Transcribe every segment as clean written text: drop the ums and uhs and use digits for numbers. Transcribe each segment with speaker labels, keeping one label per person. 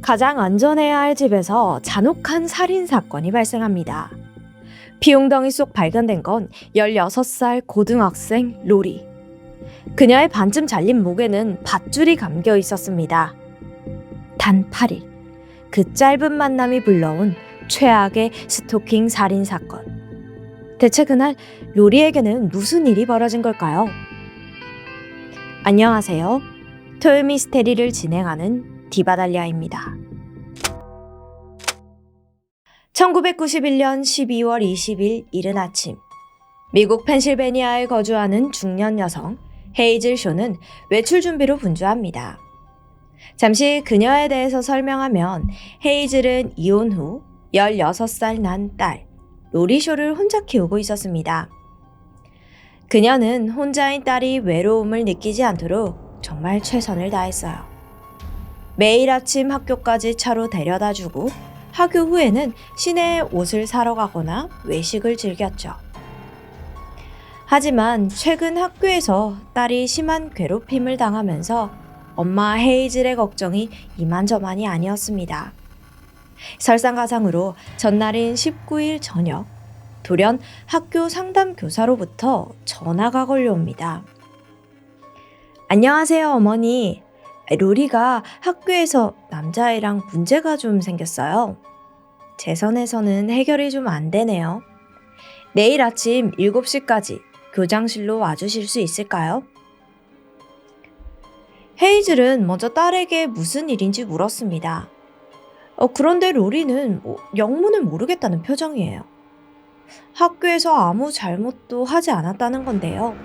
Speaker 1: 가장 안전해야 할 집에서 잔혹한 살인 사건이 발생합니다. 비용덩이 속 발견된 건 16살 고등학생 로리. 그녀의 반쯤 잘린 목에는 밧줄이 감겨 있었습니다. 단 8일, 그 짧은 만남이 불러온 최악의 스토킹 살인 사건. 대체 그날 로리에게는 무슨 일이 벌어진 걸까요? 안녕하세요. 토요 미스테리를 진행하는 디바달리아입니다. 1991년 12월 20일 이른 아침, 미국 펜실베니아에 거주하는 중년 여성 헤이즐 쇼는 외출 준비로 분주합니다. 잠시 그녀에 대해서 설명하면 헤이즐은 이혼 후 16살 난 딸 로리 쇼를 혼자 키우고 있었습니다. 그녀는 혼자인 딸이 외로움을 느끼지 않도록 정말 최선을 다했어요. 매일 아침 학교까지 차로 데려다주고 학교 후에는 시내에 옷을 사러 가거나 외식을 즐겼죠. 하지만 최근 학교에서 딸이 심한 괴롭힘을 당하면서 엄마 헤이즐의 걱정이 이만저만이 아니었습니다. 설상가상으로 전날인 19일 저녁, 돌연 학교 상담교사로부터 전화가 걸려옵니다. 안녕하세요, 어머니. 로리가 학교에서 남자애랑 문제가 좀 생겼어요. 제 선에서는 해결이 좀 안 되네요. 내일 아침 7시까지 교장실로 와주실 수 있을까요? 헤이즐은 먼저 딸에게 무슨 일인지 물었습니다. 그런데 로리는 영문을 모르겠다는 표정이에요. 학교에서 아무 잘못도 하지 않았다는 건데요.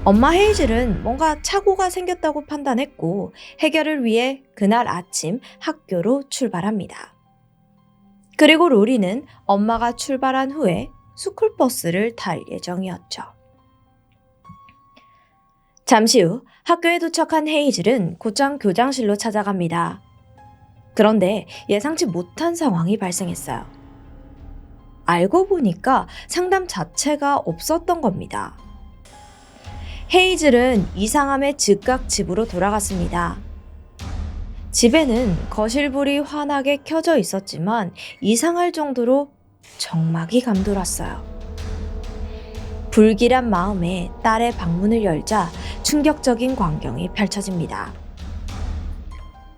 Speaker 1: 엄마 헤이즐은 뭔가 착오가 생겼다고 판단했고 해결을 위해 그날 아침 학교로 출발합니다. 그리고 로리는 엄마가 출발한 후에 스쿨버스를 탈 예정이었죠. 잠시 후 학교에 도착한 헤이즐은 곧장 교장실로 찾아갑니다. 그런데 예상치 못한 상황이 발생했어요. 알고 보니까 상담 자체가 없었던 겁니다. 헤이즐은 이상함에 즉각 집으로 돌아갔습니다. 집에는 거실불이 환하게 켜져 있었지만 이상할 정도로 적막이 감돌았어요. 불길한 마음에 딸의 방문을 열자 충격적인 광경이 펼쳐집니다.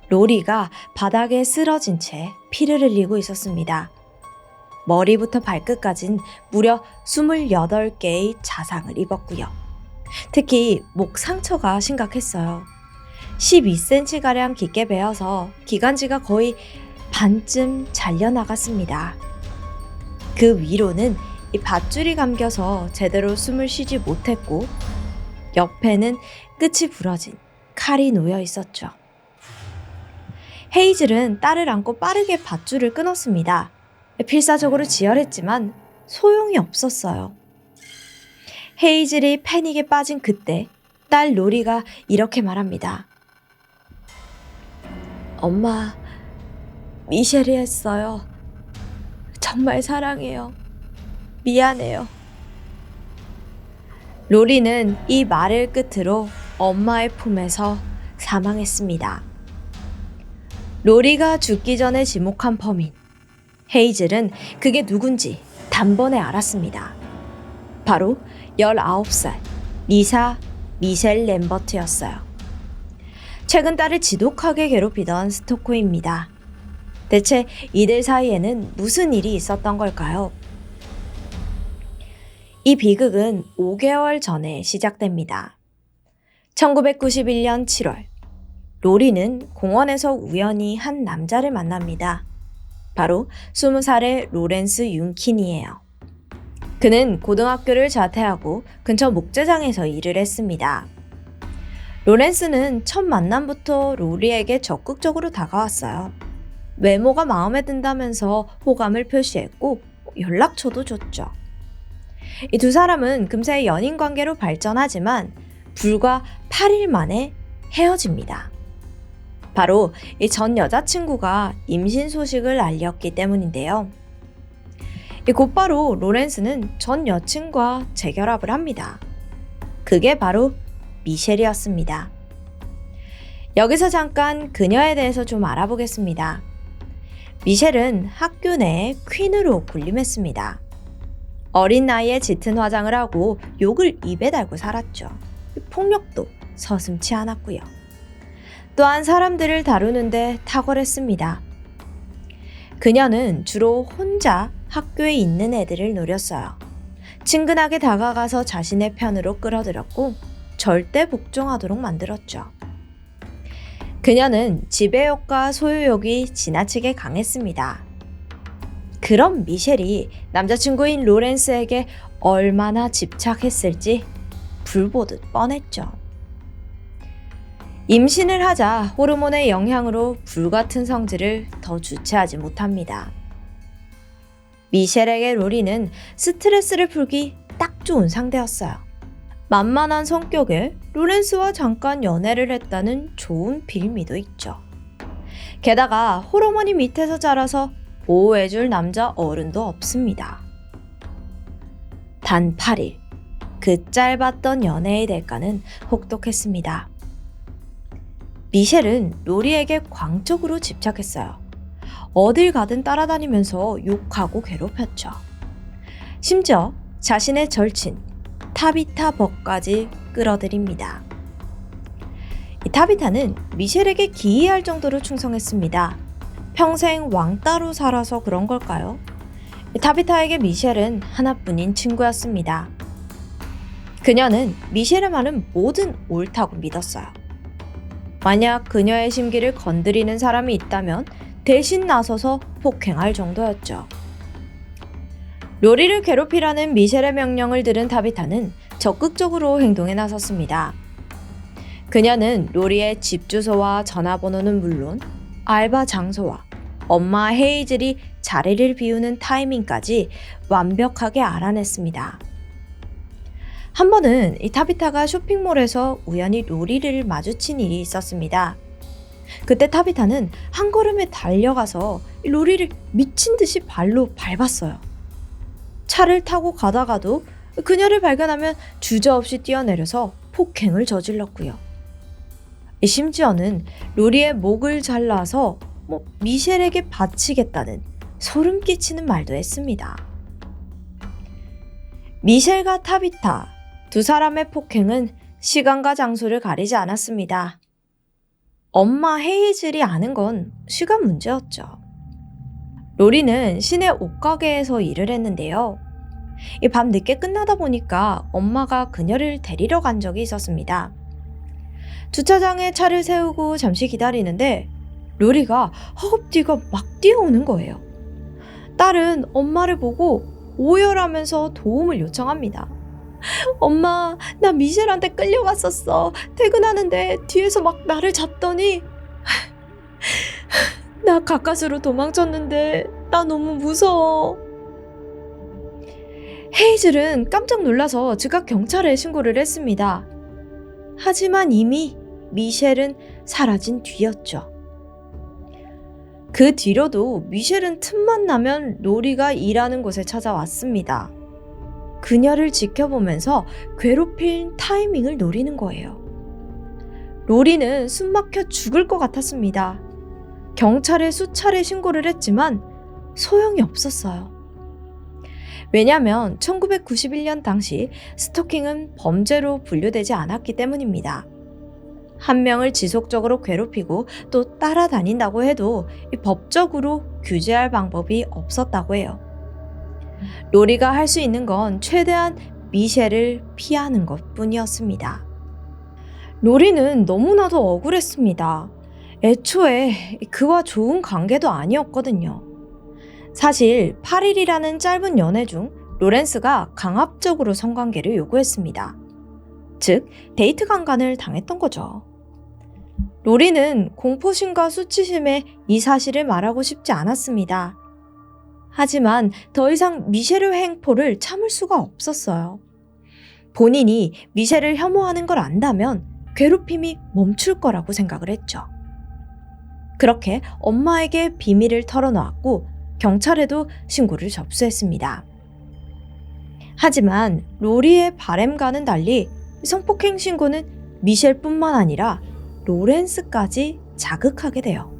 Speaker 1: 로리가 바닥에 쓰러진 채 피를 흘리고 있었습니다. 머리부터 발끝까진 무려 28개의 자상을 입었고요. 특히 목 상처가 심각했어요. 12cm가량 깊게 베어서 기관지가 거의 반쯤 잘려나갔습니다. 그 위로는 이 밧줄이 감겨서 제대로 숨을 쉬지 못했고 옆에는 끝이 부러진 칼이 놓여 있었죠. 헤이즐은 딸을 안고 빠르게 밧줄을 끊었습니다. 필사적으로 지혈했지만 소용이 없었어요. 헤이즐이 패닉에 빠진 그때 딸 로리가 이렇게 말합니다. 엄마, 미셸이 했어요. 정말 사랑해요. 미안해요. 로리는 이 말을 끝으로 엄마의 품에서 사망했습니다. 로리가 죽기 전에 지목한 범인. 헤이즐은 그게 누군지 단번에 알았습니다. 바로 19살 리사 미셸 램버트였어요. 최근 딸을 지독하게 괴롭히던 스토커입니다. 대체 이들 사이에는 무슨 일이 있었던 걸까요? 이 비극은 5개월 전에 시작됩니다. 1991년 7월, 로리는 공원에서 우연히 한 남자를 만납니다. 바로 20살의 로렌스 윤킨이에요. 그는 고등학교를 자퇴하고 근처 목재장에서 일을 했습니다. 로렌스는 첫 만남부터 로리에게 적극적으로 다가왔어요. 외모가 마음에 든다면서 호감을 표시했고 연락처도 줬죠. 이 두 사람은 금세 연인 관계로 발전하지만 불과 8일 만에 헤어집니다. 바로 이 전 여자친구가 임신 소식을 알렸기 때문인데요. 곧바로 로렌스는 전 여친과 재결합을 합니다. 그게 바로 미셸이었습니다. 여기서 잠깐 그녀에 대해서 좀 알아보겠습니다. 미셸은 학교 내에 퀸으로 군림했습니다. 어린 나이에 짙은 화장을 하고 욕을 입에 달고 살았죠. 폭력도 서슴지 않았고요. 또한 사람들을 다루는데 탁월했습니다. 그녀는 주로 혼자 학교에 있는 애들을 노렸어요. 친근하게 다가가서 자신의 편으로 끌어들였고 절대 복종하도록 만들었죠. 그녀는 지배욕과 소유욕이 지나치게 강했습니다. 그런 미셸이 남자친구인 로렌스에게 얼마나 집착했을지 불보듯 뻔했죠. 임신을 하자 호르몬의 영향으로 불같은 성질을 더 주체하지 못합니다. 미셸에게 로리는 스트레스를 풀기 딱 좋은 상대였어요. 만만한 성격에 로렌스와 잠깐 연애를 했다는 좋은 빌미도 있죠. 게다가 호르몬이 밑에서 자라서 보호해줄 남자 어른도 없습니다. 단 8일, 그 짧았던 연애의 대가는 혹독했습니다. 미셸은 로리에게 광적으로 집착했어요. 어딜 가든 따라다니면서 욕하고 괴롭혔죠. 심지어 자신의 절친 타비타 벅까지 끌어들입니다. 이 타비타는 미셸에게 기이할 정도로 충성했습니다. 평생 왕따로 살아서 그런 걸까요? 타비타에게 미셸은 하나뿐인 친구였습니다. 그녀는 미셸의 말은 뭐든 옳다고 믿었어요. 만약 그녀의 심기를 건드리는 사람이 있다면 대신 나서서 폭행할 정도였죠. 로리를 괴롭히라는 미셸의 명령을 들은 타비타는 적극적으로 행동에 나섰습니다. 그녀는 로리의 집 주소와 전화번호는 물론 알바 장소와 엄마 헤이즐이 자리를 비우는 타이밍까지 완벽하게 알아냈습니다. 한 번은 이 타비타가 쇼핑몰에서 우연히 로리를 마주친 일이 있었습니다. 그때 타비타는 한 걸음에 달려가서 로리를 미친 듯이 발로 밟았어요. 차를 타고 가다가도 그녀를 발견하면 주저없이 뛰어내려서 폭행을 저질렀고요. 심지어는 로리의 목을 잘라서 미셸에게 바치겠다는 소름 끼치는 말도 했습니다. 미셸과 타비타 두 사람의 폭행은 시간과 장소를 가리지 않았습니다. 엄마 헤이즐이 아는 건 시간 문제였죠. 로리는 시내 옷가게에서 일을 했는데요. 밤 늦게 끝나다 보니까 엄마가 그녀를 데리러 간 적이 있었습니다. 주차장에 차를 세우고 잠시 기다리는데 로리가 허겁지겁 막 뛰어오는 거예요. 딸은 엄마를 보고 오열하면서 도움을 요청합니다. 엄마, 나 미셸한테 끌려갔었어. 퇴근하는데 뒤에서 막 나를 잡더니 나 가까스로 도망쳤는데 나 너무 무서워. 헤이즐은 깜짝 놀라서 즉각 경찰에 신고를 했습니다. 하지만 이미 미셸은 사라진 뒤였죠. 그 뒤로도 미셸은 틈만 나면 로리가 일하는 곳에 찾아왔습니다. 그녀를 지켜보면서 괴롭힐 타이밍을 노리는 거예요. 로리는 숨막혀 죽을 것 같았습니다. 경찰에 수차례 신고를 했지만 소용이 없었어요. 왜냐하면 1991년 당시 스토킹은 범죄로 분류되지 않았기 때문입니다. 한 명을 지속적으로 괴롭히고 또 따라다닌다고 해도 법적으로 규제할 방법이 없었다고 해요. 로리가 할 수 있는 건 최대한 미셸을 피하는 것뿐이었습니다. 로리는 너무나도 억울했습니다. 애초에 그와 좋은 관계도 아니었거든요. 사실 8일이라는 짧은 연애 중 로렌스가 강압적으로 성관계를 요구했습니다. 즉, 데이트 강간을 당했던 거죠. 로리는 공포심과 수치심에 이 사실을 말하고 싶지 않았습니다. 하지만 더 이상 미셸의 행포를 참을 수가 없었어요. 본인이 미셸을 혐오하는 걸 안다면 괴롭힘이 멈출 거라고 생각을 했죠. 그렇게 엄마에게 비밀을 털어놓았고 경찰에도 신고를 접수했습니다. 하지만 로리의 바램과는 달리 성폭행 신고는 미셸뿐만 아니라 로렌스까지 자극하게 돼요.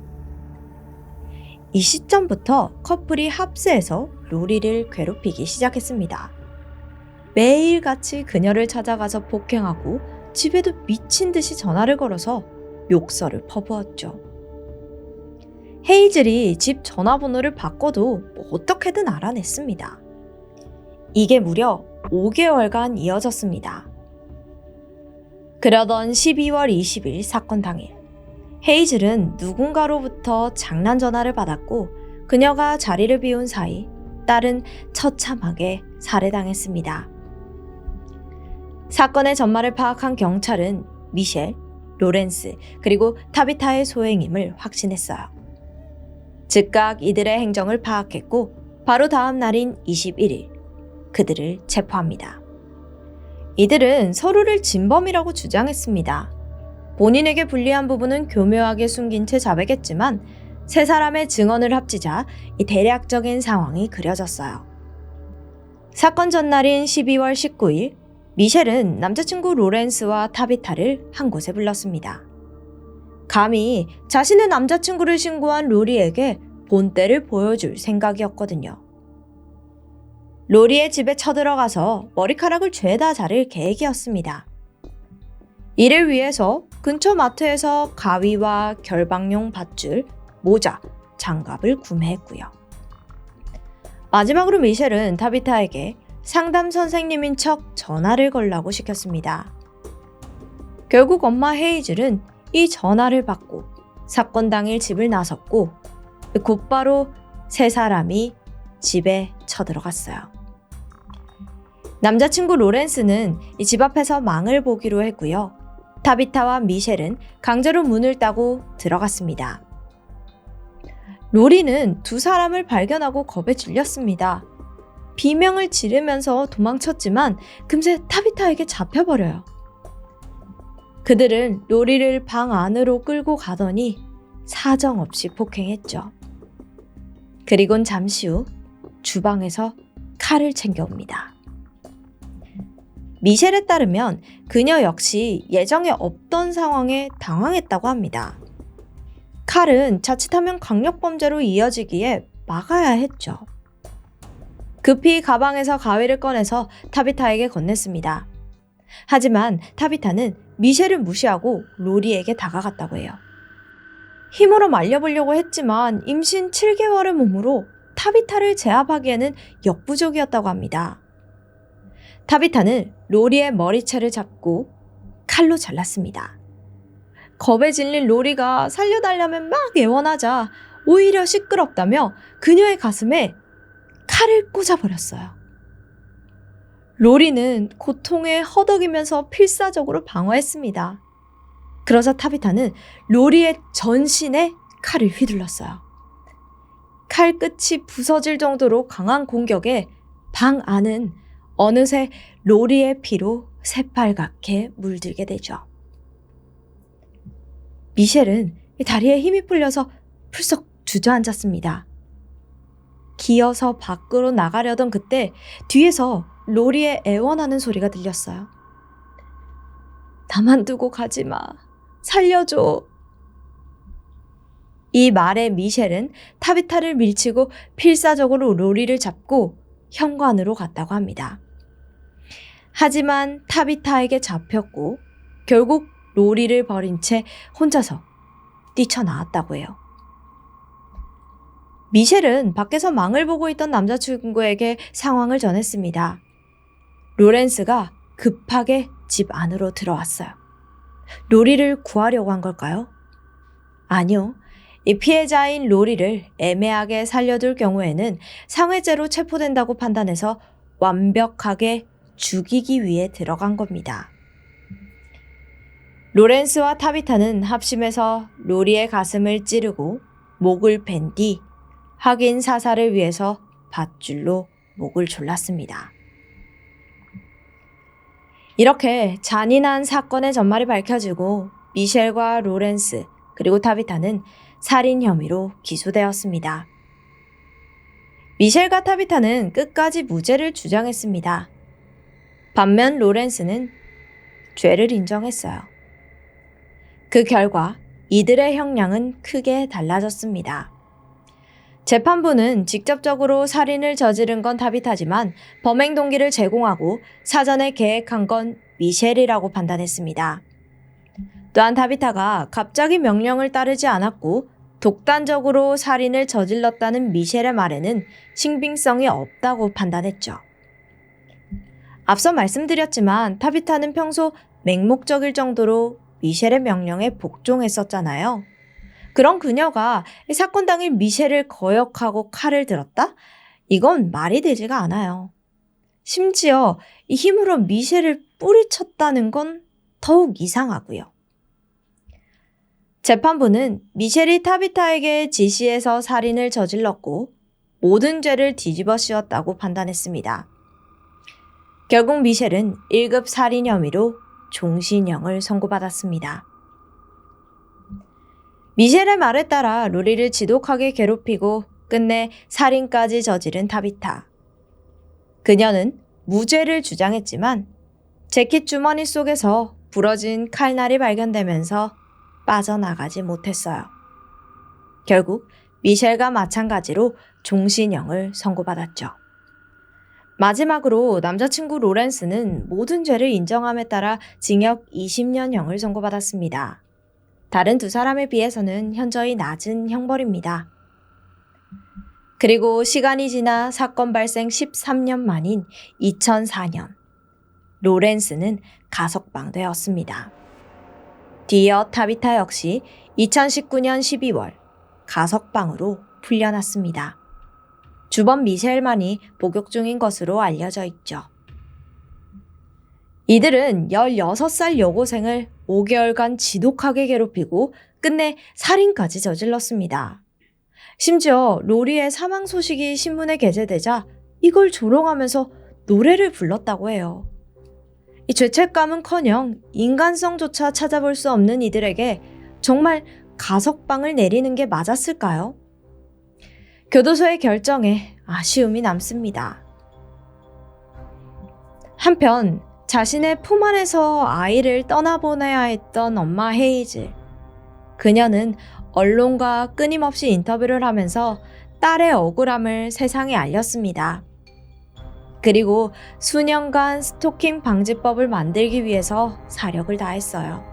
Speaker 1: 이 시점부터 커플이 합세해서 로리를 괴롭히기 시작했습니다. 매일같이 그녀를 찾아가서 폭행하고 집에도 미친 듯이 전화를 걸어서 욕설을 퍼부었죠. 헤이즐이 집 전화번호를 바꿔도 어떻게든 알아냈습니다. 이게 무려 5개월간 이어졌습니다. 그러던 12월 20일 사건 당일, 헤이즐은 누군가로부터 장난 전화를 받았고 그녀가 자리를 비운 사이 딸은 처참하게 살해당했습니다. 사건의 전말을 파악한 경찰은 미셸, 로렌스, 그리고 타비타의 소행임을 확신했어요. 즉각 이들의 행정을 파악했고 바로 다음 날인 21일 그들을 체포합니다. 이들은 서로를 진범이라고 주장했습니다. 본인에게 불리한 부분은 교묘하게 숨긴 채 자백했지만 세 사람의 증언을 합치자 이 대략적인 상황이 그려졌어요. 사건 전날인 12월 19일 미셸은 남자친구 로렌스와 타비타를 한 곳에 불렀습니다. 감히 자신의 남자친구를 신고한 로리에게 본때를 보여줄 생각이었거든요. 로리의 집에 쳐들어가서 머리카락을 죄다 자를 계획이었습니다. 이를 위해서 근처 마트에서 가위와 결박용 밧줄, 모자, 장갑을 구매했고요. 마지막으로 미셸은 타비타에게 상담 선생님인 척 전화를 걸라고 시켰습니다. 결국 엄마 헤이즐은 이 전화를 받고 사건 당일 집을 나섰고 곧바로 세 사람이 집에 쳐들어갔어요. 남자친구 로렌스는 이 집 앞에서 망을 보기로 했고요. 타비타와 미셸은 강제로 문을 따고 들어갔습니다. 로리는 두 사람을 발견하고 겁에 질렸습니다. 비명을 지르면서 도망쳤지만 금세 타비타에게 잡혀버려요. 그들은 로리를 방 안으로 끌고 가더니 사정없이 폭행했죠. 그리곤 잠시 후 주방에서 칼을 챙겨옵니다. 미셸에 따르면 그녀 역시 예정에 없던 상황에 당황했다고 합니다. 칼은 자칫하면 강력범죄로 이어지기에 막아야 했죠. 급히 가방에서 가위를 꺼내서 타비타에게 건넸습니다. 하지만 타비타는 미셸을 무시하고 로리에게 다가갔다고 해요. 힘으로 말려보려고 했지만 임신 7개월의 몸으로 타비타를 제압하기에는 역부족이었다고 합니다. 타비타는 로리의 머리채를 잡고 칼로 잘랐습니다. 겁에 질린 로리가 살려달라면 막 애원하자 오히려 시끄럽다며 그녀의 가슴에 칼을 꽂아버렸어요. 로리는 고통에 허덕이면서 필사적으로 방어했습니다. 그러자 타비타는 로리의 전신에 칼을 휘둘렀어요. 칼끝이 부서질 정도로 강한 공격에 방 안은 어느새 로리의 피로 새빨갛게 물들게 되죠. 미셸은 다리에 힘이 풀려서 풀썩 주저앉았습니다. 기어서 밖으로 나가려던 그때 뒤에서 로리의 애원하는 소리가 들렸어요. 나만 두고 가지 마. 살려줘. 이 말에 미셸은 타비타를 밀치고 필사적으로 로리를 잡고 현관으로 갔다고 합니다. 하지만 타비타에게 잡혔고 결국 로리를 버린 채 혼자서 뛰쳐나왔다고 해요. 미셸은 밖에서 망을 보고 있던 남자친구에게 상황을 전했습니다. 로렌스가 급하게 집 안으로 들어왔어요. 로리를 구하려고 한 걸까요? 아니요. 이 피해자인 로리를 애매하게 살려둘 경우에는 상해죄로 체포된다고 판단해서 완벽하게 죽이기 위해 들어간 겁니다. 로렌스와 타비타는 합심해서 로리의 가슴을 찌르고 목을 벤 뒤 확인 사살을 위해서 밧줄로 목을 졸랐습니다. 이렇게 잔인한 사건의 전말이 밝혀지고 미셸과 로렌스 그리고 타비타는 살인 혐의로 기소되었습니다. 미셸과 타비타는 끝까지 무죄를 주장했습니다. 반면 로렌스는 죄를 인정했어요. 그 결과 이들의 형량은 크게 달라졌습니다. 재판부는 직접적으로 살인을 저지른 건 타비타지만 범행 동기를 제공하고 사전에 계획한 건 미셸이라고 판단했습니다. 또한 타비타가 갑자기 명령을 따르지 않았고 독단적으로 살인을 저질렀다는 미셸의 말에는 신빙성이 없다고 판단했죠. 앞서 말씀드렸지만 타비타는 평소 맹목적일 정도로 미셸의 명령에 복종했었잖아요. 그런 그녀가 사건 당일 미셸을 거역하고 칼을 들었다? 이건 말이 되지가 않아요. 심지어 이 힘으로 미셸을 뿌리쳤다는 건 더욱 이상하고요. 재판부는 미셸이 타비타에게 지시해서 살인을 저질렀고 모든 죄를 뒤집어 씌웠다고 판단했습니다. 결국 미셸은 1급 살인 혐의로 종신형을 선고받았습니다. 미셸의 말에 따라 로리를 지독하게 괴롭히고 끝내 살인까지 저지른 타비타. 그녀는 무죄를 주장했지만 재킷 주머니 속에서 부러진 칼날이 발견되면서 빠져나가지 못했어요. 결국 미셸과 마찬가지로 종신형을 선고받았죠. 마지막으로 남자친구 로렌스는 모든 죄를 인정함에 따라 징역 20년형을 선고받았습니다. 다른 두 사람에 비해서는 현저히 낮은 형벌입니다. 그리고 시간이 지나 사건 발생 13년 만인 2004년, 로렌스는 가석방되었습니다. 뒤이어 타비타 역시 2019년 12월 가석방으로 풀려났습니다. 주범 미셸만이 복역 중인 것으로 알려져 있죠. 이들은 16살 여고생을 5개월간 지독하게 괴롭히고 끝내 살인까지 저질렀습니다. 심지어 로리의 사망 소식이 신문에 게재되자 이걸 조롱하면서 노래를 불렀다고 해요. 이 죄책감은커녕 인간성조차 찾아볼 수 없는 이들에게 정말 가석방을 내리는 게 맞았을까요? 교도소의 결정에 아쉬움이 남습니다. 한편 자신의 품 안에서 아이를 떠나보내야 했던 엄마 헤이즐. 그녀는 언론과 끊임없이 인터뷰를 하면서 딸의 억울함을 세상에 알렸습니다. 그리고 수년간 스토킹 방지법을 만들기 위해서 사력을 다했어요.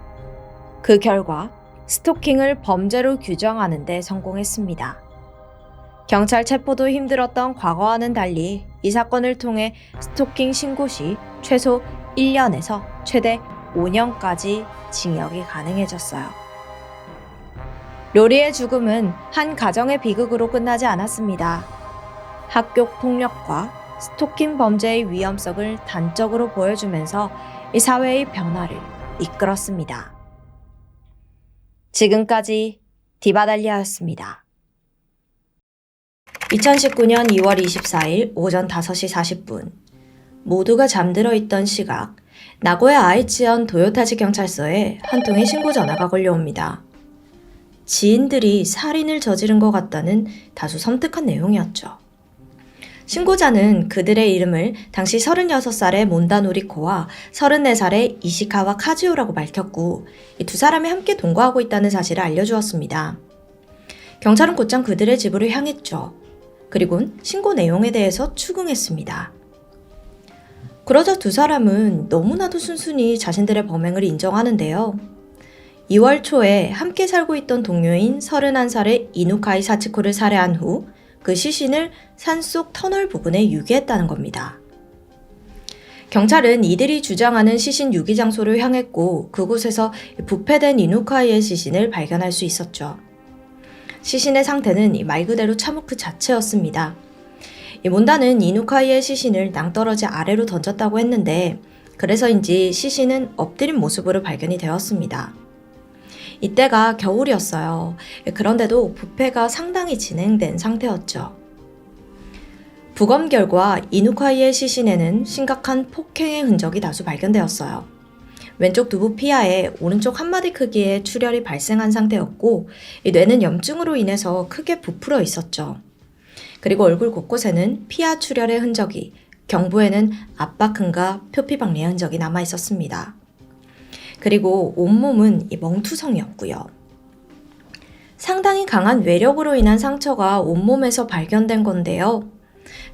Speaker 1: 그 결과 스토킹을 범죄로 규정하는 데 성공했습니다. 경찰 체포도 힘들었던 과거와는 달리 이 사건을 통해 스토킹 신고 시 최소 1년에서 최대 5년까지 징역이 가능해졌어요. 로리의 죽음은 한 가정의 비극으로 끝나지 않았습니다. 학교 폭력과 스토킹 범죄의 위험성을 단적으로 보여주면서 이 사회의 변화를 이끌었습니다. 지금까지 디바달리아였습니다. 2019년 2월 24일 오전 5시 40분 모두가 잠들어 있던 시각 나고야 아이치현 도요타지 경찰서에 한 통의 신고 전화가 걸려옵니다. 지인들이 살인을 저지른 것 같다는 다소 섬뜩한 내용이었죠. 신고자는 그들의 이름을 당시 36살의 몬다 노리코와 34살의 이시카와 카즈요라고 밝혔고 이 두 사람이 함께 동거하고 있다는 사실을 알려주었습니다. 경찰은 곧장 그들의 집으로 향했죠. 그리곤 신고 내용에 대해서 추궁했습니다. 그러자 두 사람은 너무나도 순순히 자신들의 범행을 인정하는데요. 2월 초에 함께 살고 있던 동료인 31살의 이누카이 사치코를 살해한 후 그 시신을 산속 터널 부근에 유기했다는 겁니다. 경찰은 이들이 주장하는 시신 유기 장소를 향했고 그곳에서 부패된 이누카이의 시신을 발견할 수 있었죠. 시신의 상태는 말 그대로 참혹 그 자체였습니다. 몬다는 이누카이의 시신을 낭떠러지 아래로 던졌다고 했는데 그래서인지 시신은 엎드린 모습으로 발견이 되었습니다. 이때가 겨울이었어요. 그런데도 부패가 상당히 진행된 상태였죠. 부검 결과 이누카이의 시신에는 심각한 폭행의 흔적이 다수 발견되었어요. 왼쪽 두부 피하에 오른쪽 한마디 크기의 출혈이 발생한 상태였고 뇌는 염증으로 인해서 크게 부풀어 있었죠. 그리고 얼굴 곳곳에는 피하 출혈의 흔적이, 경부에는 압박흔과 표피박리의 흔적이 남아 있었습니다. 그리고 온몸은 멍투성이었고요. 상당히 강한 외력으로 인한 상처가 온몸에서 발견된 건데요.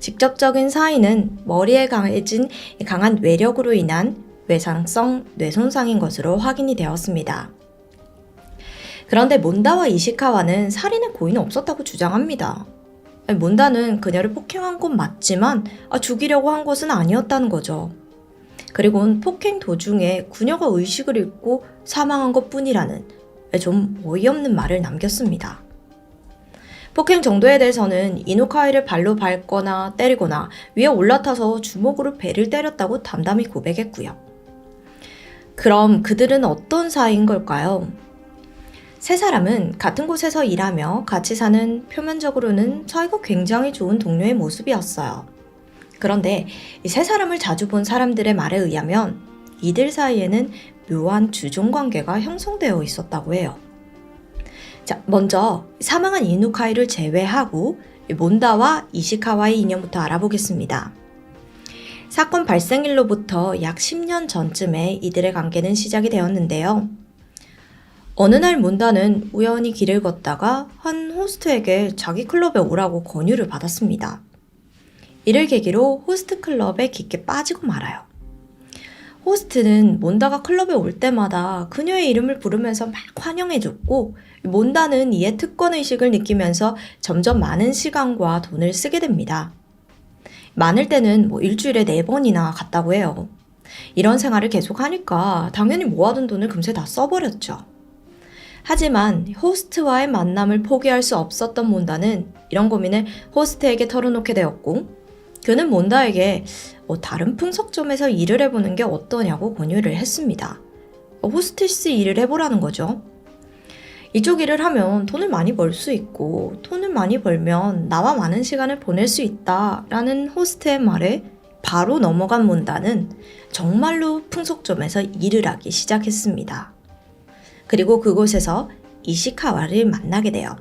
Speaker 1: 직접적인 사인은 머리에 가해진 강한 외력으로 인한 외상성 뇌손상인 것으로 확인이 되었습니다. 그런데 몬다와 이시카와는 살인의 고의는 없었다고 주장합니다. 몬다는 그녀를 폭행한 건 맞지만 죽이려고 한 것은 아니었다는 거죠. 그리고 폭행 도중에 그녀가 의식을 잃고 사망한 것뿐이라는 좀 어이없는 말을 남겼습니다. 폭행 정도에 대해서는 이누카이를 발로 밟거나 때리거나 위에 올라타서 주먹으로 배를 때렸다고 담담히 고백했고요. 그럼 그들은 어떤 사이인 걸까요? 세 사람은 같은 곳에서 일하며 같이 사는 표면적으로는 사이가 굉장히 좋은 동료의 모습이었어요. 그런데 이 세 사람을 자주 본 사람들의 말에 의하면 이들 사이에는 묘한 주종관계가 형성되어 있었다고 해요. 자, 먼저 사망한 이누카이를 제외하고 몬다와 이시카와의 인연부터 알아보겠습니다. 사건 발생일로부터 약 10년 전쯤에 이들의 관계는 시작이 되었는데요. 어느 날 몬다는 우연히 길을 걷다가 한 호스트에게 자기 클럽에 오라고 권유를 받았습니다. 이를 계기로 호스트 클럽에 깊게 빠지고 말아요. 호스트는 몬다가 클럽에 올 때마다 그녀의 이름을 부르면서 막 환영해줬고 몬다는 이에 특권의식을 느끼면서 점점 많은 시간과 돈을 쓰게 됩니다. 많을 때는 일주일에 4번이나 갔다고 해요. 이런 생활을 계속하니까 당연히 모아둔 돈을 금세 다 써버렸죠. 하지만 호스트와의 만남을 포기할 수 없었던 몬다는 이런 고민을 호스트에게 털어놓게 되었고 그는 몬다에게 다른 풍속점에서 일을 해보는 게 어떠냐고 권유를 했습니다. 호스티스 일을 해보라는 거죠. 이쪽 일을 하면 돈을 많이 벌 수 있고 돈을 많이 벌면 나와 많은 시간을 보낼 수 있다라는 호스트의 말에 바로 넘어간 몬다는 정말로 풍속점에서 일을 하기 시작했습니다. 그리고 그곳에서 이시카와를 만나게 돼요.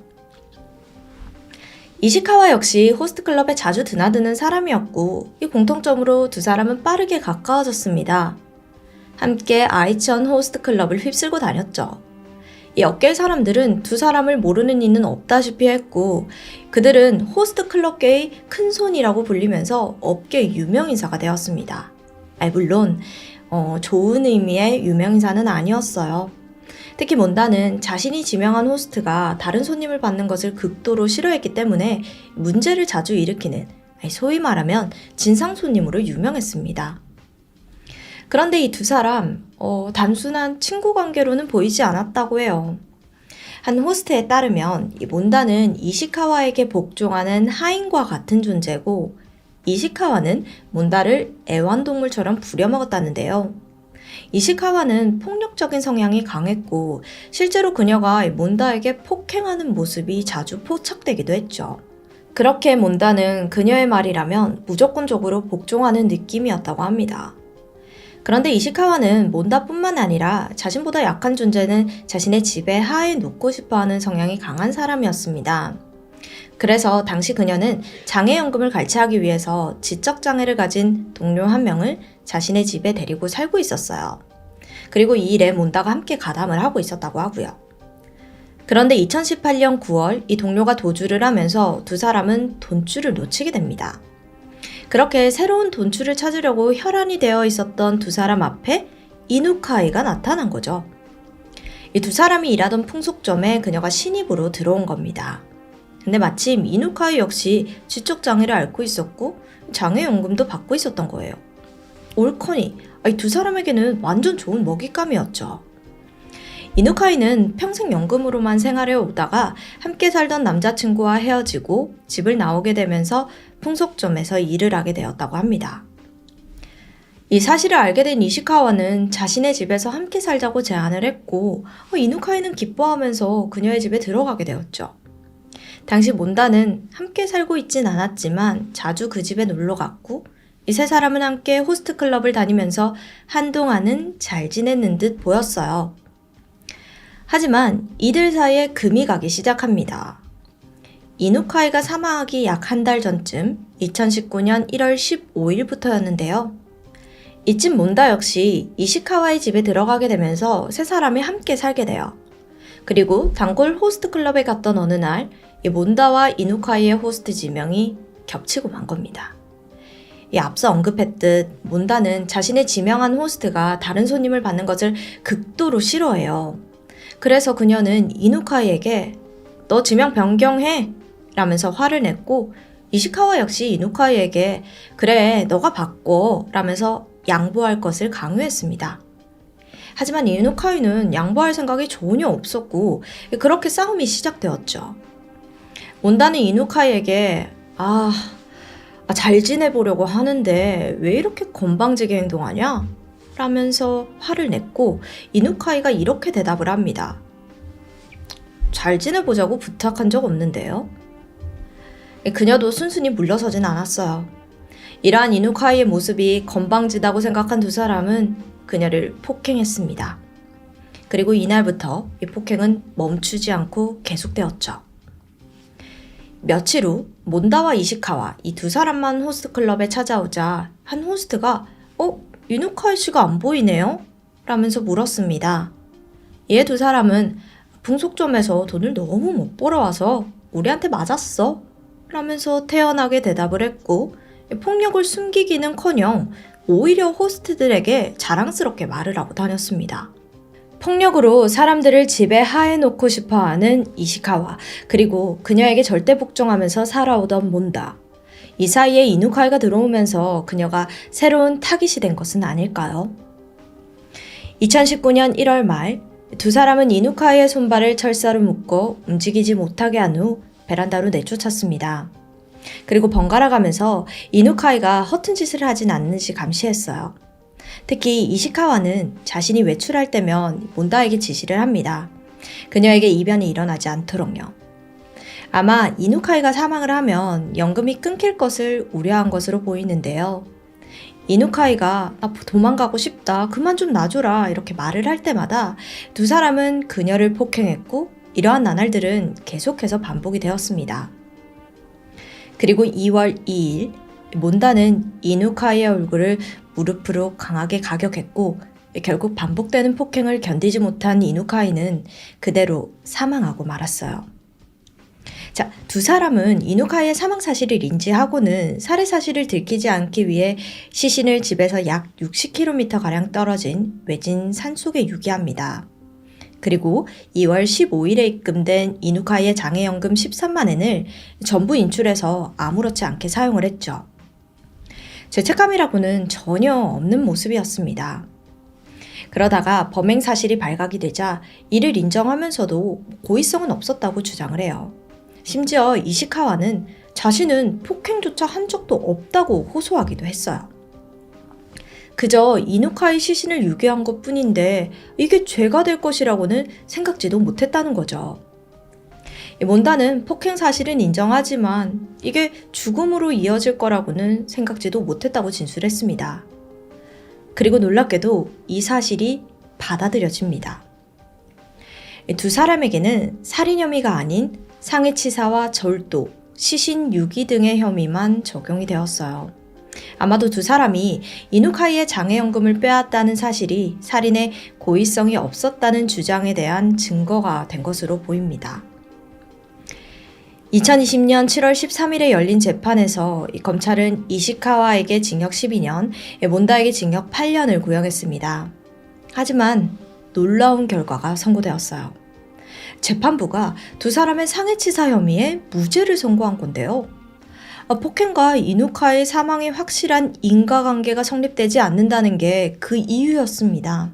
Speaker 1: 이시카와 역시 호스트클럽에 자주 드나드는 사람이었고 이 공통점으로 두 사람은 빠르게 가까워졌습니다. 함께 아이천 호스트클럽을 휩쓸고 다녔죠. 이 업계의 사람들은 두 사람을 모르는 이는 없다시피 했고 그들은 호스트클럽계의 큰손이라고 불리면서 업계 유명인사가 되었습니다. 물론 좋은 의미의 유명인사는 아니었어요. 특히 몬다는 자신이 지명한 호스트가 다른 손님을 받는 것을 극도로 싫어했기 때문에 문제를 자주 일으키는 소위 말하면 진상 손님으로 유명했습니다. 그런데 이 두 사람 단순한 친구 관계로는 보이지 않았다고 해요. 한 호스트에 따르면 이 몬다는 이시카와에게 복종하는 하인과 같은 존재고 이시카와는 몬다를 애완동물처럼 부려먹었다는데요. 이시카와는 폭력적인 성향이 강했고 실제로 그녀가 몬다에게 폭행하는 모습이 자주 포착되기도 했죠. 그렇게 몬다는 그녀의 말이라면 무조건적으로 복종하는 느낌이었다고 합니다. 그런데 이시카와는 몬다뿐만 아니라 자신보다 약한 존재는 자신의 집에 하에 놓고 싶어하는 성향이 강한 사람이었습니다. 그래서 당시 그녀는 장애연금을 갈취하기 위해서 지적장애를 가진 동료 한 명을 자신의 집에 데리고 살고 있었어요. 그리고 이 일에 몬다가 함께 가담을 하고 있었다고 하고요. 그런데 2018년 9월 이 동료가 도주를 하면서 두 사람은 돈줄을 놓치게 됩니다. 그렇게 새로운 돈줄을 찾으려고 혈안이 되어 있었던 두 사람 앞에 이누카이가 나타난 거죠. 이 두 사람이 일하던 풍속점에 그녀가 신입으로 들어온 겁니다. 근데 마침 이누카이 역시 지적장애를 앓고 있었고 장애연금도 받고 있었던 거예요. 옳거니 이 두 사람에게는 완전 좋은 먹잇감이었죠. 이누카이는 평생 연금으로만 생활해 오다가 함께 살던 남자친구와 헤어지고 집을 나오게 되면서 풍속점에서 일을 하게 되었다고 합니다. 이 사실을 알게 된 이시카와는 자신의 집에서 함께 살자고 제안을 했고 이누카이는 기뻐하면서 그녀의 집에 들어가게 되었죠. 당시 몬다는 함께 살고 있진 않았지만 자주 그 집에 놀러 갔고 이 세 사람은 함께 호스트 클럽을 다니면서 한동안은 잘 지냈는 듯 보였어요. 하지만 이들 사이에 금이 가기 시작합니다. 이누카이가 사망하기 약 한 달 전쯤 2019년 1월 15일부터였는데요. 이쯤 몬다 역시 이시카와의 집에 들어가게 되면서 세 사람이 함께 살게 돼요. 그리고 단골 호스트 클럽에 갔던 어느 날 이 몬다와 이누카이의 호스트 지명이 겹치고 만 겁니다. 앞서 언급했듯 몬다는 자신의 지명한 호스트가 다른 손님을 받는 것을 극도로 싫어해요. 그래서 그녀는 이누카이에게 너 지명 변경해! 라면서 화를 냈고 이시카와 역시 이누카이에게 그래 너가 바꿔 라면서 양보할 것을 강요했습니다. 하지만 이누카이는 양보할 생각이 전혀 없었고 그렇게 싸움이 시작되었죠. 몬다는 이누카이에게 잘 지내보려고 하는데 왜 이렇게 건방지게 행동하냐? 라면서 화를 냈고 이누카이가 이렇게 대답을 합니다. 잘 지내보자고 부탁한 적 없는데요? 그녀도 순순히 물러서진 않았어요. 이러한 이누카이의 모습이 건방지다고 생각한 두 사람은 그녀를 폭행했습니다. 그리고 이날부터 이 폭행은 멈추지 않고 계속되었죠. 며칠 후 몬다와 이시카와 이 두 사람만 호스트 클럽에 찾아오자 한 호스트가 이누카이 씨가 안 보이네요? 라면서 물었습니다. 이에 두 사람은 풍속점에서 돈을 너무 못 벌어와서 우리한테 맞았어 라면서 태연하게 대답을 했고 폭력을 숨기기는커녕 오히려 호스트들에게 자랑스럽게 말을 하고 다녔습니다. 폭력으로 사람들을 집에 하해놓고 싶어하는 이시카와 그리고 그녀에게 절대 복종하면서 살아오던 몬다. 이 사이에 이누카이가 들어오면서 그녀가 새로운 타깃이 된 것은 아닐까요? 2019년 1월 말 두 사람은 이누카이의 손발을 철사로 묶고 움직이지 못하게 한 후 베란다로 내쫓았습니다. 그리고 번갈아 가면서 이누카이가 허튼 짓을 하진 않는지 감시했어요. 특히 이시카와는 자신이 외출할 때면 몬다에게 지시를 합니다. 그녀에게 이변이 일어나지 않도록요. 아마 이누카이가 사망을 하면 연금이 끊길 것을 우려한 것으로 보이는데요. 이누카이가 도망가고 싶다, 그만 좀 놔줘라 이렇게 말을 할 때마다 두 사람은 그녀를 폭행했고 이러한 나날들은 계속해서 반복이 되었습니다. 그리고 2월 2일 몬다는 이누카이의 얼굴을 무릎으로 강하게 가격했고 결국 반복되는 폭행을 견디지 못한 이누카이는 그대로 사망하고 말았어요. 두 사람은 이누카이의 사망 사실을 인지하고는 살해 사실을 들키지 않기 위해 시신을 집에서 약 60km가량 떨어진 외진 산속에 유기합니다. 그리고 2월 15일에 입금된 이누카이의 장애연금 13만 엔을 전부 인출해서 아무렇지 않게 사용을 했죠. 죄책감이라고는 전혀 없는 모습이었습니다. 그러다가 범행 사실이 발각이 되자 이를 인정하면서도 고의성은 없었다고 주장을 해요. 심지어 이시카와는 자신은 폭행조차 한 적도 없다고 호소하기도 했어요. 그저 이누카이 시신을 유기한 것 뿐인데 이게 죄가 될 것이라고는 생각지도 못했다는 거죠. 몬다는 폭행 사실은 인정하지만 이게 죽음으로 이어질 거라고는 생각지도 못했다고 진술했습니다. 그리고 놀랍게도 이 사실이 받아들여집니다. 두 사람에게는 살인 혐의가 아닌 상해치사와 절도, 시신 유기 등의 혐의만 적용이 되었어요. 아마도 두 사람이 이누카이의 장애연금을 빼앗다는 사실이 살인의 고의성이 없었다는 주장에 대한 증거가 된 것으로 보입니다. 2020년 7월 13일에 열린 재판에서 검찰은 이시카와에게 징역 12년, 몬다에게 징역 8년을 구형했습니다. 하지만 놀라운 결과가 선고되었어요. 재판부가 두 사람의 상해치사 혐의에 무죄를 선고한 건데요. 폭행과 이누카의 사망에 확실한 인과관계가 성립되지 않는다는 게 그 이유였습니다.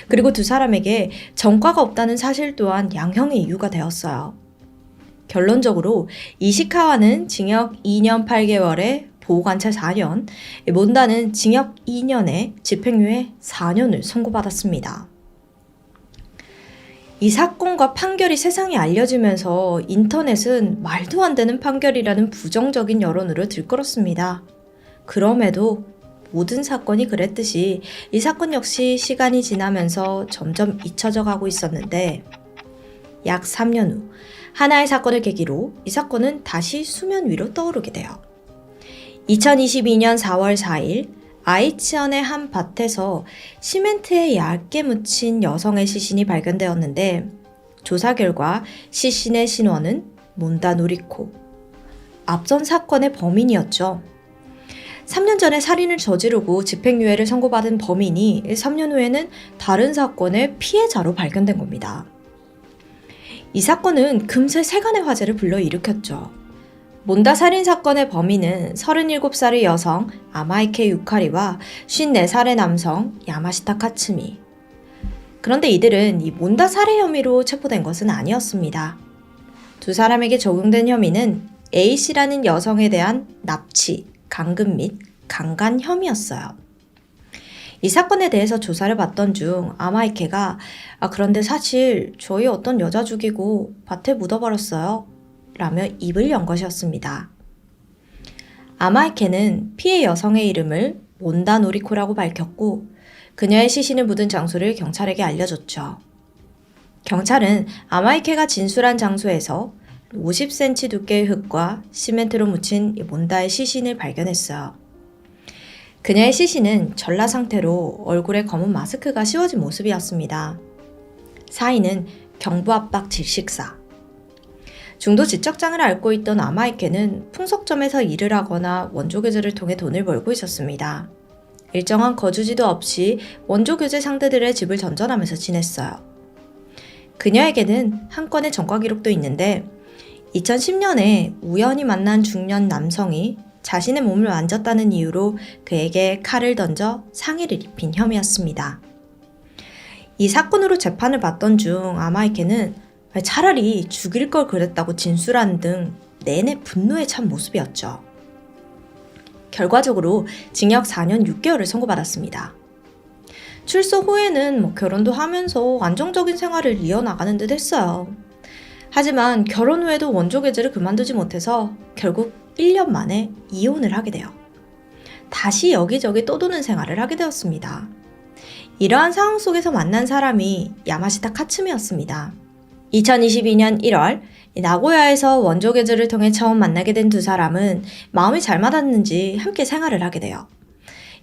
Speaker 1: 그리고 두 사람에게 전과가 없다는 사실 또한 양형의 이유가 되었어요. 결론적으로 이시카와는 징역 2년 8개월에 보호관찰 4년, 몬다는 징역 2년에 집행유예 4년을 선고받았습니다. 이 사건과 판결이 세상에 알려지면서 인터넷은 말도 안 되는 판결이라는 부정적인 여론으로 들끓었습니다. 그럼에도 모든 사건이 그랬듯이 이 사건 역시 시간이 지나면서 점점 잊혀져 가고 있었는데 약 3년 후 하나의 사건을 계기로 이 사건은 다시 수면 위로 떠오르게 돼요. 2022년 4월 4일 아이치현의 한 밭에서 시멘트에 얇게 묻힌 여성의 시신이 발견되었는데 조사 결과 시신의 신원은 몬다 노리코. 앞선 사건의 범인이었죠. 3년 전에 살인을 저지르고 집행유예를 선고받은 범인이 3년 후에는 다른 사건의 피해자로 발견된 겁니다. 이 사건은 금세 세간의 화제를 불러일으켰죠. 몬다 살인 사건의 범인은 37살의 여성 아마이케 유카리와 54살의 남성 야마시타 카츠미. 그런데 이들은 이 몬다 살해 혐의로 체포된 것은 아니었습니다. 두 사람에게 적용된 혐의는 A씨라는 여성에 대한 납치, 강금 및 강간 혐의였어요. 이 사건에 대해서 조사를 받던 중 아마이케가 그런데 사실 저희 어떤 여자 죽이고 밭에 묻어버렸어요 라며 입을 연 것이었습니다. 아마이케는 피해 여성의 이름을 몬다 노리코라고 밝혔고 그녀의 시신을 묻은 장소를 경찰에게 알려줬죠. 경찰은 아마이케가 진술한 장소에서 50cm 두께의 흙과 시멘트로 묻힌 몬다의 시신을 발견했어요. 그녀의 시신은 전라 상태로 얼굴에 검은 마스크가 씌워진 모습이었습니다. 사인은 경부압박 질식사. 중도 지적장애를 앓고 있던 아마이케는 풍속점에서 일을 하거나 원조교제를 통해 돈을 벌고 있었습니다. 일정한 거주지도 없이 원조교제 상대들의 집을 전전하면서 지냈어요. 그녀에게는 한 건의 전과 기록도 있는데 2010년에 우연히 만난 중년 남성이 자신의 몸을 만졌다는 이유로 그에게 칼을 던져 상해를 입힌 혐의였습니다. 이 사건으로 재판을 받던 중 아마이케는 차라리 죽일 걸 그랬다고 진술한 등 내내 분노에 찬 모습이었죠. 결과적으로 징역 4년 6개월을 선고받았습니다. 출소 후에는 결혼도 하면서 안정적인 생활을 이어나가는 듯 했어요. 하지만 결혼 후에도 원조교제를 그만두지 못해서 결국 1년 만에 이혼을 하게 돼요. 다시 여기저기 떠도는 생활을 하게 되었습니다. 이러한 상황 속에서 만난 사람이 야마시타 카츠미였습니다. 2022년 1월 나고야에서 원조교제를 통해 처음 만나게 된 두 사람은 마음이 잘 맞았는지 함께 생활을 하게 돼요.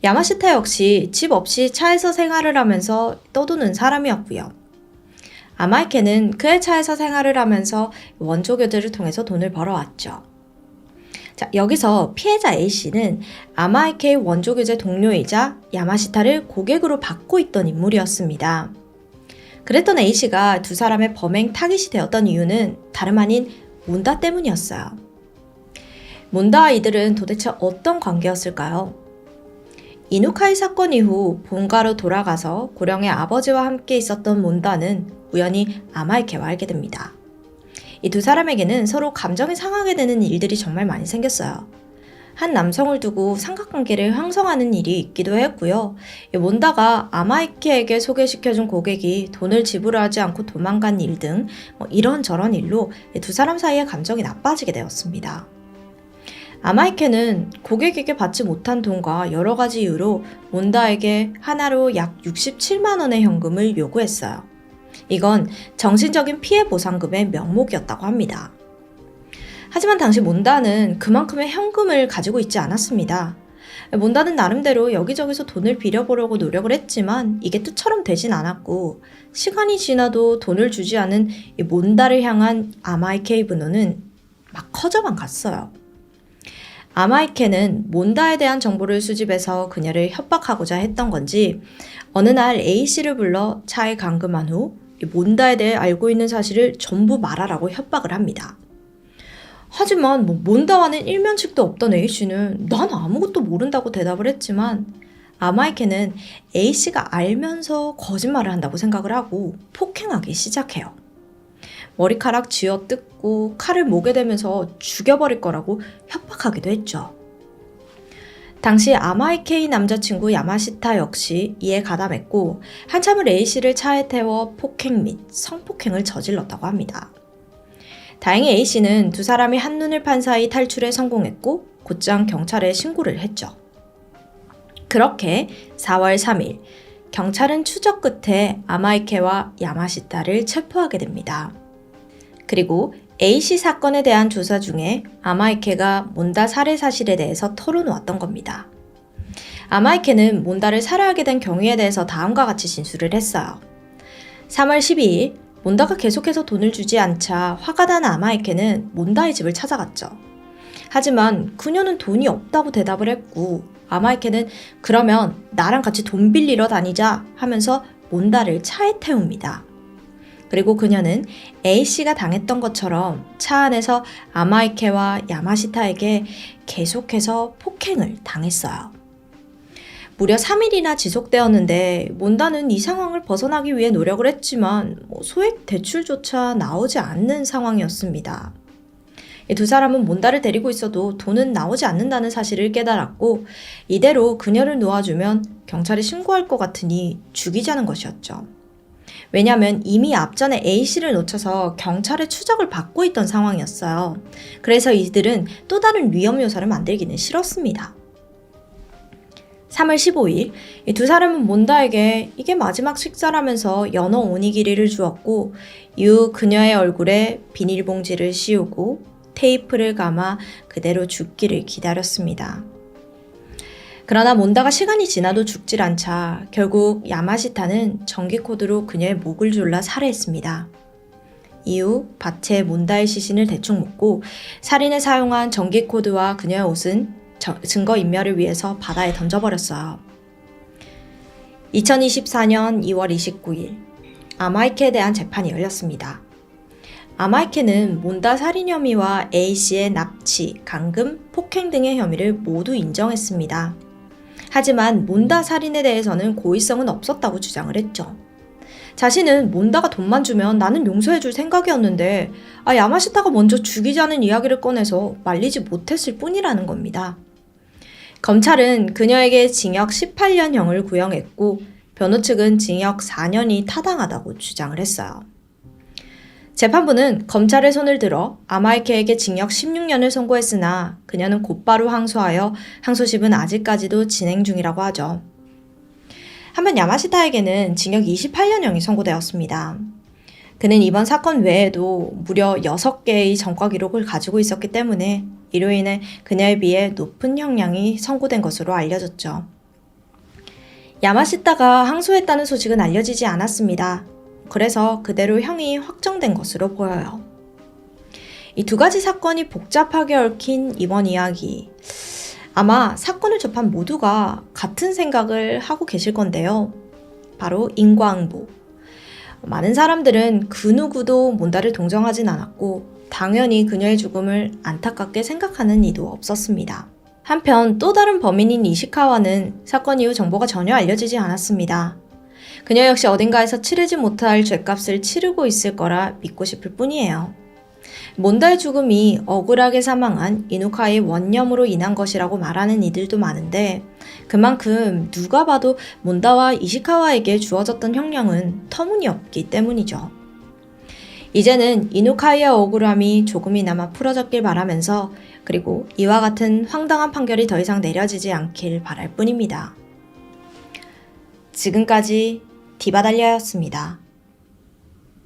Speaker 1: 야마시타 역시 집 없이 차에서 생활을 하면서 떠도는 사람이었고요. 아마이케는 그의 차에서 생활을 하면서 원조교제를 통해서 돈을 벌어왔죠. 자, 여기서 피해자 A씨는 아마이케의 원조교제 동료이자 야마시타를 고객으로 받고 있던 인물이었습니다. 그랬던 A씨가 두 사람의 범행 타깃이 되었던 이유는 다름 아닌 몬다 때문이었어요. 몬다와 이들은 도대체 어떤 관계였을까요? 이누카이 사건 이후 본가로 돌아가서 고령의 아버지와 함께 있었던 몬다는 우연히 아마이케와 알게 됩니다. 이 두 사람에게는 서로 감정이 상하게 되는 일들이 정말 많이 생겼어요. 한 남성을 두고 삼각관계를 형성하는 일이 있기도 했고요. 몬다가 아마이케에게 소개시켜준 고객이 돈을 지불하지 않고 도망간 일 등 이런저런 일로 두 사람 사이의 감정이 나빠지게 되었습니다. 아마이케는 고객에게 받지 못한 돈과 여러 가지 이유로 몬다에게 하나로 약 67만 원의 현금을 요구했어요. 이건 정신적인 피해 보상금의 명목이었다고 합니다. 하지만 당시 몬다는 그만큼의 현금을 가지고 있지 않았습니다. 몬다는 나름대로 여기저기서 돈을 빌려보려고 노력을 했지만 이게 뜻처럼 되진 않았고 시간이 지나도 돈을 주지 않은 이 몬다를 향한 아마이케의 분노는 막 커져만 갔어요. 아마이케는 몬다에 대한 정보를 수집해서 그녀를 협박하고자 했던 건지 어느 날 A씨를 불러 차에 감금한 후 몬다에 대해 알고 있는 사실을 전부 말하라고 협박을 합니다. 하지만 몬다와는 일면식도 없던 A씨는 난 아무것도 모른다고 대답을 했지만 아마이케는 A씨가 알면서 거짓말을 한다고 생각을 하고 폭행하기 시작해요. 머리카락 쥐어뜯고 칼을 목에 대면서 죽여버릴 거라고 협박하기도 했죠. 당시 아마이케의 남자친구 야마시타 역시 이에 가담했고 한참을 A씨를 차에 태워 폭행 및 성폭행을 저질렀다고 합니다. 다행히 A씨는 두 사람이 한눈을 판 사이 탈출에 성공했고 곧장 경찰에 신고를 했죠. 그렇게 4월 3일 경찰은 추적 끝에 아마이케와 야마시타를 체포하게 됩니다. 그리고 A씨 사건에 대한 조사 중에 아마이케가 몬다 살해 사실에 대해서 털어놓았던 겁니다. 아마이케는 몬다를 살해하게 된 경위에 대해서 다음과 같이 진술을 했어요. 3월 12일, 몬다가 계속해서 돈을 주지 않자 화가 난 아마이케는 몬다의 집을 찾아갔죠. 하지만 그녀는 돈이 없다고 대답을 했고, 아마이케는 그러면 나랑 같이 돈 빌리러 다니자 하면서 몬다를 차에 태웁니다. 그리고 그녀는 A씨가 당했던 것처럼 차 안에서 아마이케와 야마시타에게 계속해서 폭행을 당했어요. 무려 3일이나 지속되었는데 몬다는 이 상황을 벗어나기 위해 노력을 했지만 소액 대출조차 나오지 않는 상황이었습니다. 이 두 사람은 몬다를 데리고 있어도 돈은 나오지 않는다는 사실을 깨달았고, 이대로 그녀를 놓아주면 경찰에 신고할 것 같으니 죽이자는 것이었죠. 왜냐하면 이미 앞전에 A씨를 놓쳐서 경찰의 추적을 받고 있던 상황이었어요. 그래서 이들은 또 다른 위험 요소를 만들기는 싫었습니다. 3월 15일, 이 두 사람은 몬다에게 이게 마지막 식사라면서 연어 오니기리를 주었고, 이후 그녀의 얼굴에 비닐봉지를 씌우고 테이프를 감아 그대로 죽기를 기다렸습니다. 그러나 몬다가 시간이 지나도 죽질 않자 결국 야마시타는 전기코드로 그녀의 목을 졸라 살해했습니다. 이후 밭에 몬다의 시신을 대충 묻고 살인에 사용한 전기코드와 그녀의 옷은 증거인멸을 위해서 바다에 던져버렸어요. 2024년 2월 29일, 아마이케에 대한 재판이 열렸습니다. 아마이케는 몬다 살인 혐의와 A씨의 납치, 감금, 폭행 등의 혐의를 모두 인정했습니다. 하지만 몬다 살인에 대해서는 고의성은 없었다고 주장을 했죠. 자신은 몬다가 돈만 주면 나는 용서해줄 생각이었는데 야마시타가 먼저 죽이자는 이야기를 꺼내서 말리지 못했을 뿐이라는 겁니다. 검찰은 그녀에게 징역 18년형을 구형했고 변호 측은 징역 4년이 타당하다고 주장을 했어요. 재판부는 검찰의 손을 들어 아마이케에게 징역 16년을 선고했으나 그녀는 곧바로 항소하여 항소심은 아직까지도 진행 중이라고 하죠. 한편 야마시타에게는 징역 28년형이 선고되었습니다. 그는 이번 사건 외에도 무려 6개의 전과 기록을 가지고 있었기 때문에 이로 인해 그녀에 비해 높은 형량이 선고된 것으로 알려졌죠. 야마시타가 항소했다는 소식은 알려지지 않았습니다. 그래서 그대로 형이 확정된 것으로 보여요. 이 두 가지 사건이 복잡하게 얽힌 이번 이야기. 아마 사건을 접한 모두가 같은 생각을 하고 계실 건데요. 바로 인과응보. 많은 사람들은 그 누구도 몬다를 동정하진 않았고 당연히 그녀의 죽음을 안타깝게 생각하는 이도 없었습니다. 한편 또 다른 범인인 이시카와는 사건 이후 정보가 전혀 알려지지 않았습니다. 그녀 역시 어딘가에서 치르지 못할 죗값을 치르고 있을 거라 믿고 싶을 뿐이에요. 몬다의 죽음이 억울하게 사망한 이누카의 원념으로 인한 것이라고 말하는 이들도 많은데 그만큼 누가 봐도 몬다와 이시카와에게 주어졌던 형량은 터무니없기 때문이죠. 이제는 이누카이의 억울함이 조금이나마 풀어졌길 바라면서 그리고 이와 같은 황당한 판결이 더 이상 내려지지 않길 바랄 뿐입니다. 지금까지 디바달리아였습니다.